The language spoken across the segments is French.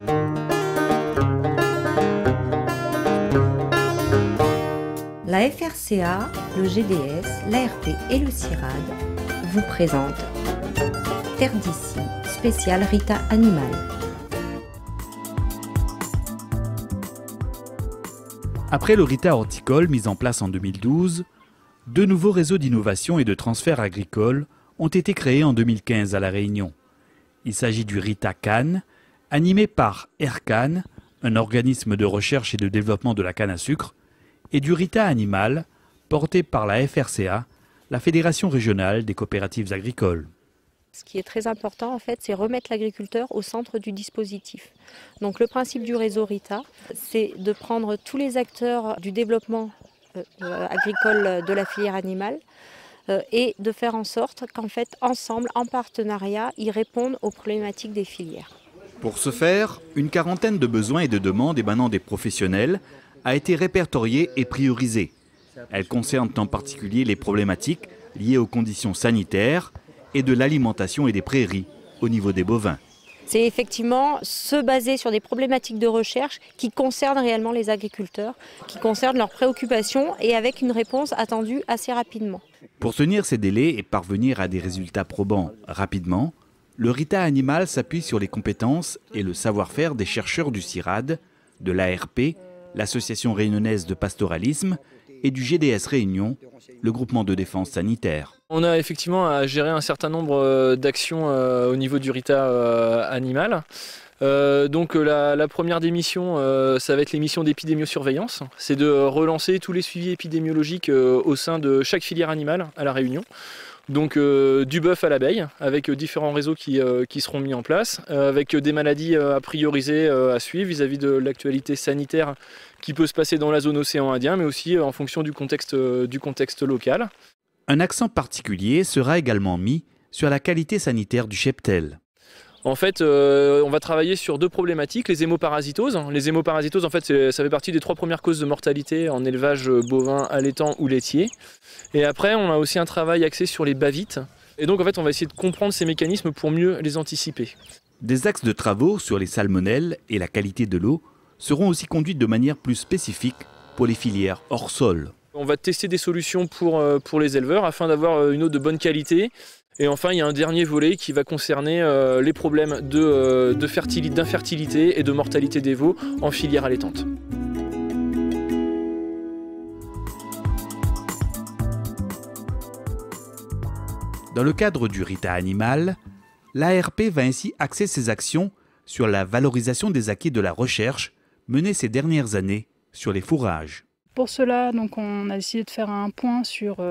La FRCA, le GDS, l'ARP et le CIRAD vous présentent Terre d'ici, spécial Rita Animal. Après le Rita horticole mis en place en 2012, deux nouveaux réseaux d'innovation et de transfert agricole ont été créés en 2015 à La Réunion. Il s'agit du Rita Canne, animé par Aircan, un organisme de recherche et de développement de la canne à sucre, et du Rita Animal, porté par la FRCA, la Fédération régionale des coopératives agricoles. Ce qui est très important, en fait, c'est remettre l'agriculteur au centre du dispositif. Donc le principe du réseau Rita, c'est de prendre tous les acteurs du développement agricole de la filière animale et de faire en sorte qu'en fait, ensemble, en partenariat, ils répondent aux problématiques des filières. Pour ce faire, une quarantaine de besoins et de demandes émanant des professionnels a été répertoriée et priorisée. Elle concerne en particulier les problématiques liées aux conditions sanitaires et de l'alimentation et des prairies au niveau des bovins. C'est effectivement se baser sur des problématiques de recherche qui concernent réellement les agriculteurs, qui concernent leurs préoccupations et avec une réponse attendue assez rapidement. Pour tenir ces délais et parvenir à des résultats probants rapidement, le Rita Animal s'appuie sur les compétences et le savoir-faire des chercheurs du CIRAD, de l'ARP, l'Association réunionnaise de pastoralisme et du GDS Réunion, le groupement de défense sanitaire. On a effectivement à gérer un certain nombre d'actions au niveau du Rita Animal. Donc la première des missions, ça va être les missions d'épidémiosurveillance. C'est de relancer tous les suivis épidémiologiques au sein de chaque filière animale à La Réunion. Donc du bœuf à l'abeille, avec différents réseaux qui seront mis en place, avec des maladies à prioriser, à suivre vis-à-vis de l'actualité sanitaire qui peut se passer dans la zone océan Indien, mais aussi en fonction du contexte local. Un accent particulier sera également mis sur la qualité sanitaire du cheptel. En fait, on va travailler sur deux problématiques, les hémoparasitoses. Les hémoparasitoses, en fait, ça fait partie des 3 premières causes de mortalité en élevage bovin, allaitant ou laitier. Et après, on a aussi un travail axé sur les bavites. Et donc, en fait, on va essayer de comprendre ces mécanismes pour mieux les anticiper. Des axes de travaux sur les salmonelles et la qualité de l'eau seront aussi conduits de manière plus spécifique pour les filières hors sol. On va tester des solutions pour les éleveurs afin d'avoir une eau de bonne qualité. Et enfin, il y a un dernier volet qui va concerner les problèmes d'infertilité et de mortalité des veaux en filière allaitante. Dans le cadre du Rita Animal, l'ARP va ainsi axer ses actions sur la valorisation des acquis de la recherche menée ces dernières années sur les fourrages. Pour cela, donc, on a décidé de faire un point sur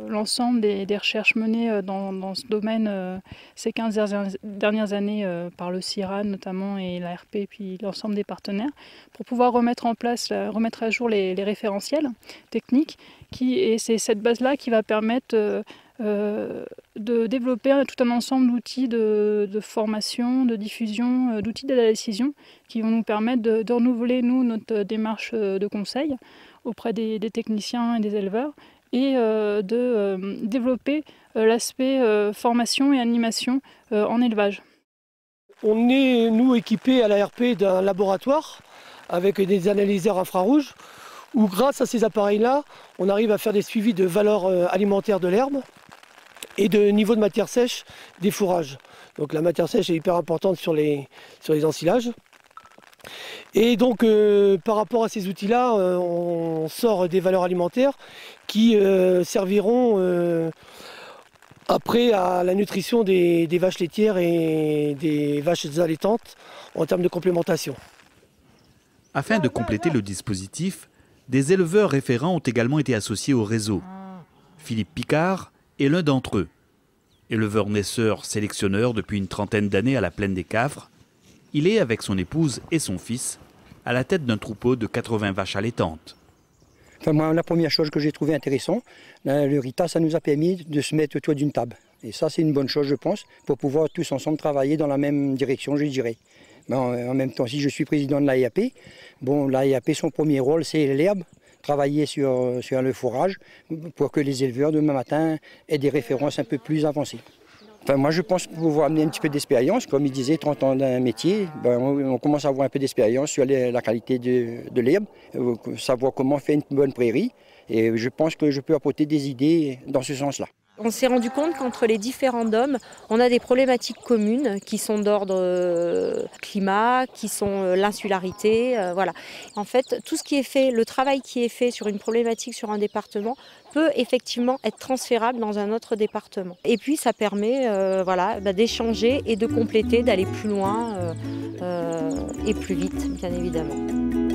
l'ensemble des recherches menées dans ce domaine ces 15 dernières années par le CIRAD notamment et l'ARP et puis l'ensemble des partenaires pour pouvoir remettre à jour les référentiels techniques et c'est cette base-là qui va permettre de développer tout un ensemble d'outils de formation, de diffusion, d'outils d'aide à la décision qui vont nous permettre de renouveler notre démarche de conseil auprès des techniciens et des éleveurs et de développer l'aspect formation et animation en élevage. On est, nous, équipés à l'ARP d'un laboratoire avec des analyseurs infrarouges où grâce à ces appareils-là, on arrive à faire des suivis de valeur alimentaire de l'herbe et de niveau de matière sèche des fourrages. Donc la matière sèche est hyper importante sur les ensilages. Et donc par rapport à ces outils-là, on sort des valeurs alimentaires qui serviront après à la nutrition des vaches laitières et des vaches allaitantes en termes de complémentation. Afin de compléter le dispositif, des éleveurs référents ont également été associés au réseau. Philippe Picard est l'un d'entre eux. Éleveur naisseur sélectionneur depuis une trentaine d'années à la plaine des Cafres, il est, avec son épouse et son fils, à la tête d'un troupeau de 80 vaches allaitantes. Enfin, moi, la première chose que j'ai trouvé intéressant, le Rita, ça nous a permis de se mettre autour d'une table. Et ça, c'est une bonne chose, je pense, pour pouvoir tous ensemble travailler dans la même direction, je dirais. Mais en même temps, si je suis président de l'AIAP, bon, l'AIAP, son premier rôle, c'est l'herbe, travailler sur le fourrage pour que les éleveurs, demain matin, aient des références un peu plus avancées. Enfin, moi, je pense pouvoir amener un petit peu d'expérience. Comme il disait, 30 ans d'un métier, on commence à avoir un peu d'expérience sur la qualité de l'herbe, savoir comment faire une bonne prairie. Et je pense que je peux apporter des idées dans ce sens-là. On s'est rendu compte qu'entre les différents DOM, on a des problématiques communes qui sont d'ordre climat, qui sont l'insularité. Voilà. En fait, tout ce qui est fait, le travail qui est fait sur une problématique sur un département peut effectivement être transférable dans un autre département. Et puis ça permet d'échanger et de compléter, d'aller plus loin et plus vite, bien évidemment.